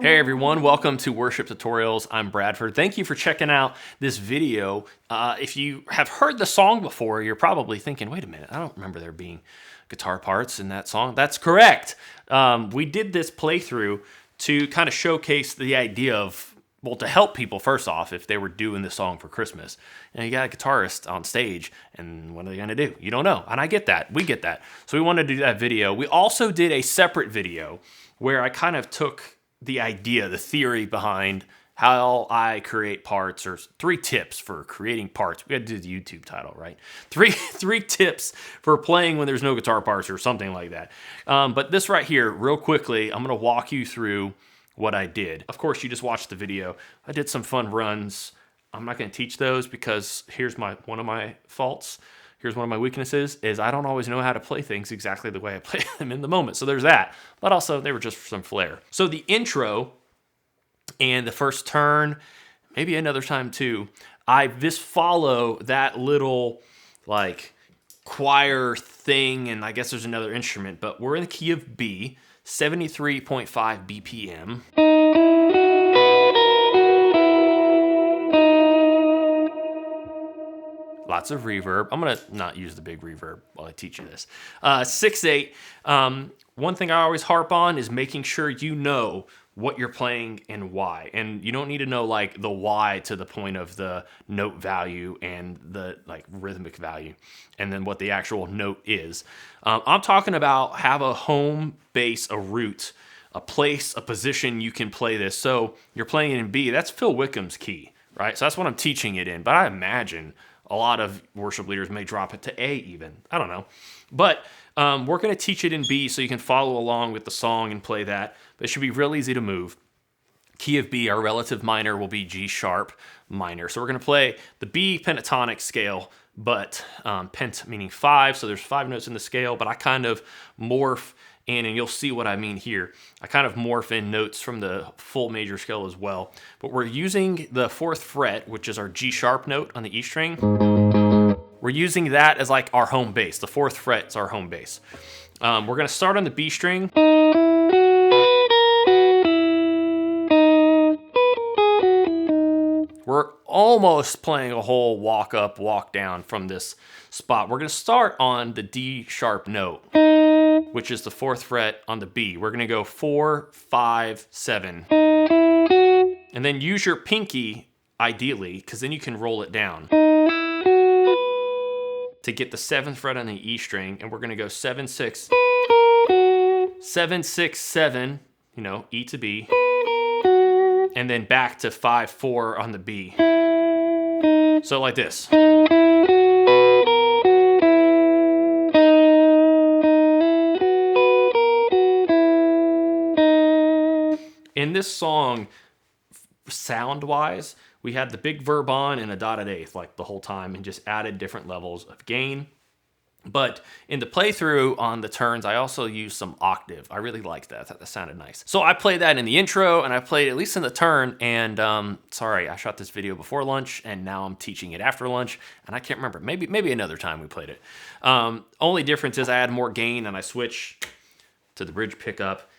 Hey everyone, welcome to Worship Tutorials. I'm Bradford. Thank you for checking out this video. If you have heard the song before, you're probably thinking, wait a minute, I don't remember there being guitar parts in that song. That's correct. We did this playthrough to kind of showcase the idea of, well, to help people first off if they were doing this song for Christmas. And you got a guitarist on stage, and what are they gonna do? You don't know, and I get that, we get that. So we wanted to do that video. We also did a separate video where I kind of took the idea, the theory behind how I create parts, or 3 tips for creating parts. We had to do the YouTube title, right? Three tips for playing when there's no guitar parts or something like that. But this right here, real quickly, I'm gonna walk you through what I did. Of course, you just watched the video. I did some fun runs. I'm not gonna teach those because here's one of my faults. Here's one of my weaknesses, is I don't always know how to play things exactly the way I play them in the moment. So there's that. But also, they were just for some flair. So the intro and the first turn, maybe another time too, I just follow that little like choir thing, and I guess there's another instrument, but we're in the key of B, 73.5 BPM. Lots of reverb. I'm gonna not use the big reverb while I teach you this. 6/8. One thing I always harp on is making sure you know what you're playing and why. And you don't need to know like the why to the point of the note value and the like rhythmic value, and then what the actual note is. I'm talking about have a home base, a root, a place, a position you can play this. So you're playing it in B. That's Phil Wickham's key, right? So that's what I'm teaching it in. But I imagine a lot of worship leaders may drop it to A even. I don't know. But we're going to teach it in B so you can follow along with the song and play that. But it should be real easy to move. Key of B, our relative minor, will be G sharp minor. So we're going to play the B pentatonic scale, but pent meaning 5. So there's 5 notes in the scale, but I kind of morph in, and you'll see what I mean here. I kind of morph in notes from the full major scale as well. But we're using the 4th fret, which is our G sharp note on the E string. We're using that as like our home base. The 4th fret is our home base. We're going to start on the B string. We're almost playing a whole walk up, walk down from this spot. We're going to start on the D sharp note, which is the 4th fret on the B. We're going to go 4, 5, 7. And then use your pinky, ideally, because then you can roll it down to get the 7th fret on the E string. And we're going to go 7, 6, 7, 6, 7, you know, E to B. And then back to 5, 4 on the B. So like this. In this song, sound-wise, we had the big verb on and a dotted eighth like the whole time, and just added different levels of gain. But in the playthrough on the turns, I also used some octave. I really liked that. I thought that sounded nice. So I played that in the intro, and I played at least in the turn, and sorry, I shot this video before lunch, and now I'm teaching it after lunch, and I can't remember. Maybe another time we played it. Only difference is I add more gain, and I switch to the bridge pickup.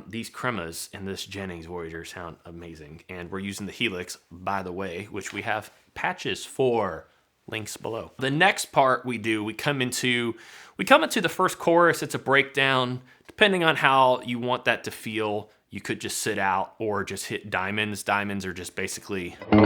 These cremas in this Jennings Voyager sound amazing, and we're using the Helix, by the way, which we have patches for. Links below. The next part we come into the first chorus. It's a breakdown. Depending on how you want that to feel, you could just sit out or just hit diamonds. Diamonds are just basically a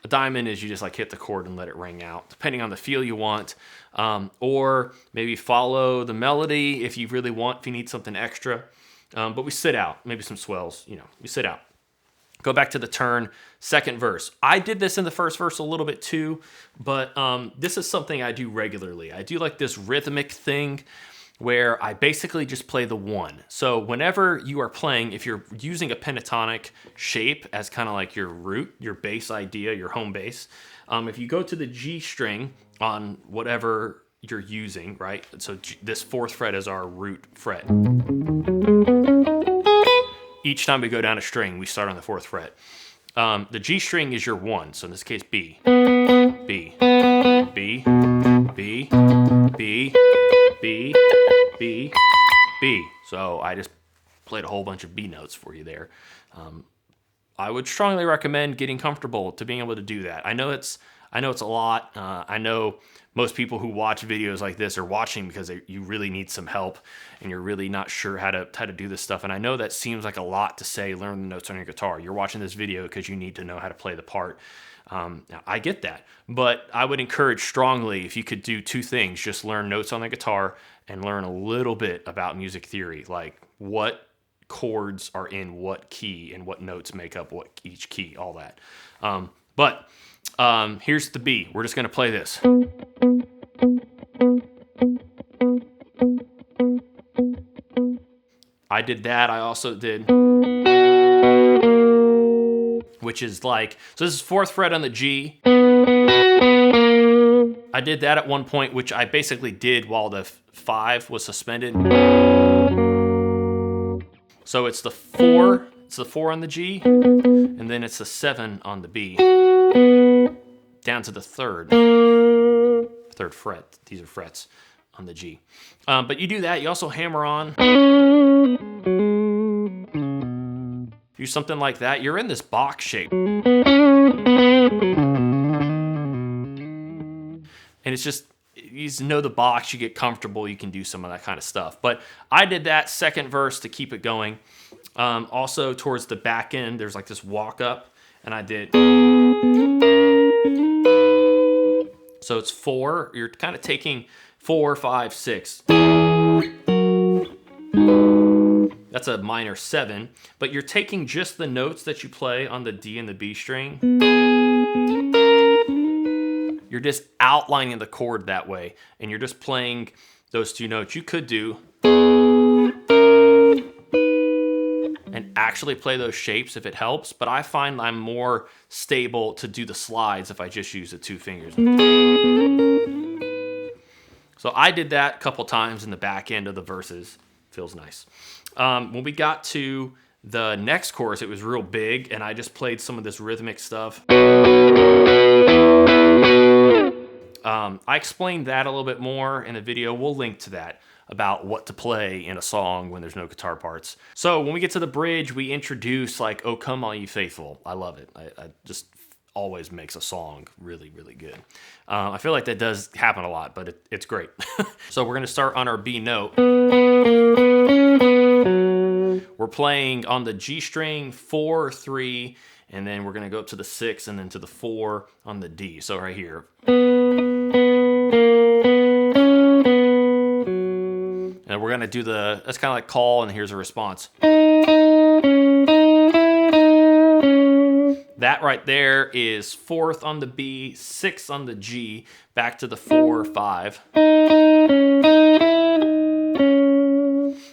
diamond is you just like hit the chord and let it ring out, depending on the feel you want. Or maybe follow the melody if you really want, if you need something extra. But we sit out, maybe some swells, you know, we sit out. Go back to the turn, 2nd verse. I did this in the 1st verse a little bit too, but this is something I do regularly. I do like this rhythmic thing where I basically just play the 1. So whenever you are playing, if you're using a pentatonic shape as kind of like your root, your bass idea, your home bass, if you go to the G string on whatever you're using, right? So this 4th fret is our root fret. Each time we go down a string, we start on the 4th fret. The G string is your 1, so in this case B, B, B, B, B, B, B, B. So I just played a whole bunch of B notes for you there. I would strongly recommend getting comfortable to being able to do that. I know it's a lot. I know most people who watch videos like this are watching because you really need some help and you're really not sure how to do this stuff. And I know that seems like a lot to say, learn the notes on your guitar. You're watching this video because you need to know how to play the part. I get that, but I would encourage strongly if you could do two things: just learn notes on the guitar and learn a little bit about music theory, like what chords are in what key and what notes make up what each key, all that. But here's the B. We're just going to play this. I did that. I also did, which is like, so this is 4th fret on the G. I did that at one point, which I basically did while the 5 was suspended. So it's the 4, it's the 4 on the G, and then it's the 7 on the B, down to the 3rd fret. These are frets on the G. But you do that, you also hammer on. Do something like that, you're in this box shape. And it's just, you know the box, you get comfortable, you can do some of that kind of stuff. But I did that second verse to keep it going. Also towards the back end, there's like this walk up, and I did. So it's 4, you're kind of taking 4, 5, 6. That's a minor 7, but you're taking just the notes that you play on the D and the B string. You're just outlining the chord that way, and you're just playing those two notes. You could do and actually play those shapes if it helps, but I find I'm more stable to do the slides if I just use the 2 fingers. So I did that a couple times in the back end of the verses. Feels nice. When we got to the next chorus, it was real big, and I just played some of this rhythmic stuff. I explained that a little bit more in the video. We'll link to that, about what to play in a song when there's no guitar parts. So when we get to the bridge, we introduce like, "Oh Come All Ye Faithful." I love it. I just always makes a song really, really good. I feel like that does happen a lot, but it's great. So we're gonna start on our B note. We're playing on the G string, 4, 3, and then we're gonna go up to the 6 and then to the 4 on the D. So right here. And we're gonna do that's kind of like call, and here's a response. That right there is 4th on the B, 6 on the G, back to the 4, 5.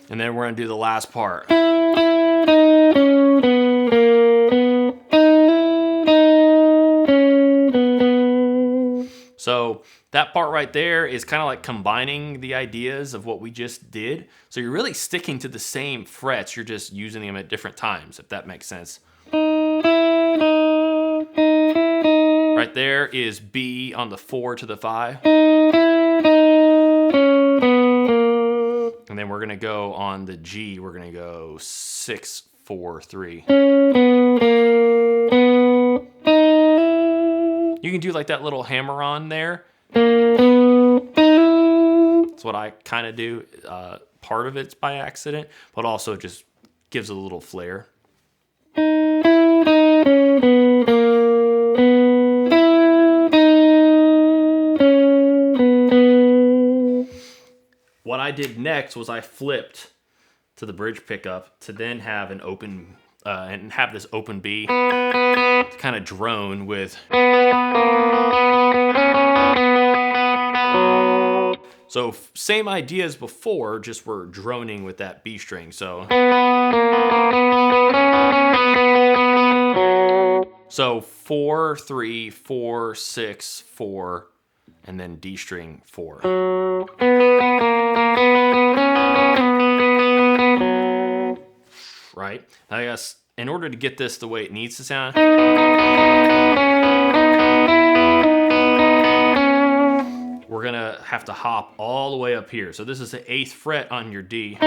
And then we're gonna do the last part. So that part right there is kind of like combining the ideas of what we just did. So you're really sticking to the same frets, you're just using them at different times, if that makes sense. Right there is B on the 4 to the 5. And then we're gonna go on the G, we're gonna go 6, 4, 3. You can do like that little hammer on there. That's what I kind of do. Part of it's by accident, but also just gives a little flair. What I did next was I flipped to the bridge pickup to then have an open and have this open B to kind of drone with. So same idea as before, just we're droning with that B string. So 4, 3, 4, 6, 4, and then D string 4. Right? I guess in order to get this the way it needs to sound, we're we're gonna have to hop all the way up here. So this is the 8th fret on your D.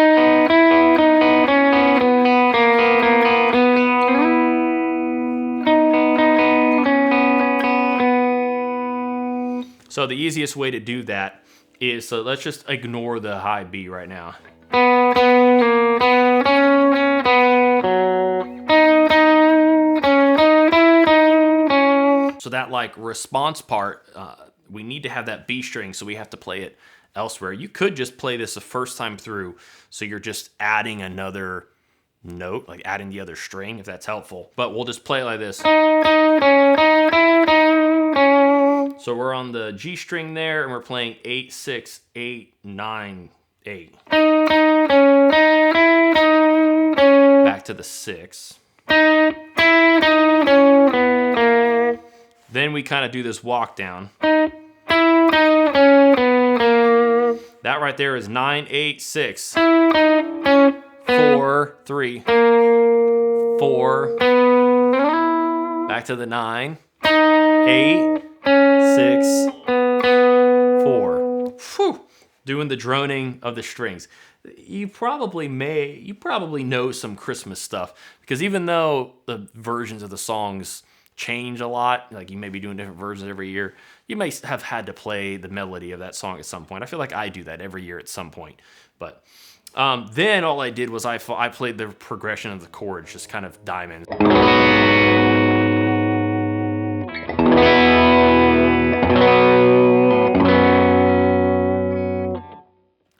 So the easiest way to do that is, so let's just ignore the high B right now. So that like response part, we need to have that B string, so we have to play it elsewhere. You could just play this the first time through, so you're just adding another note, like adding the other string, if that's helpful. But we'll just play it like this. So we're on the G string there, and we're playing 8, 6, 8, 9, 8. Back to the 6. Then we kind of do this walk down. That right there is 9, 8, 6, 4, 3, 4. Back to the 9, 8, 6, 4. Whew. Doing the droning of the strings. You probably know some Christmas stuff, because even though the versions of the songs change a lot, like you may be doing different versions every year, you may have had to play the melody of that song at some point. I feel like I do that every year at some point. But then all I did was I played the progression of the chords, just kind of diamonds.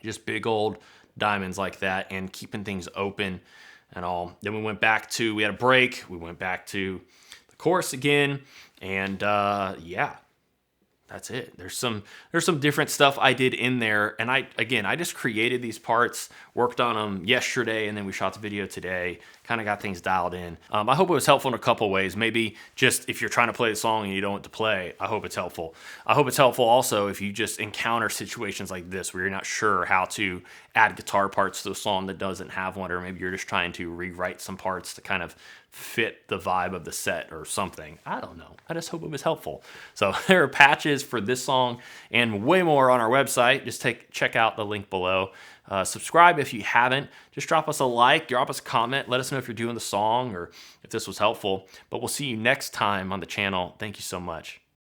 Just big old diamonds like that, and keeping things open and all. Then we had a break. We went back to the chorus again, and yeah, that's it. There's some different stuff I did in there, and I just created these parts, worked on them yesterday, and then we shot the video today. Kind of got things dialed in. I hope it was helpful in a couple ways. Maybe just if you're trying to play the song and you don't know what to play, I hope it's helpful. I hope it's helpful also if you just encounter situations like this where you're not sure how to add guitar parts to a song that doesn't have one, or maybe you're just trying to rewrite some parts to kind of fit the vibe of the set or something. I don't know. I just hope it was helpful. So there are patches for this song and way more on our website. Just check out the link below. Subscribe if you haven't. Just drop us a like, drop us a comment. Let us know if you're doing the song or if this was helpful. But we'll see you next time on the channel. Thank you so much.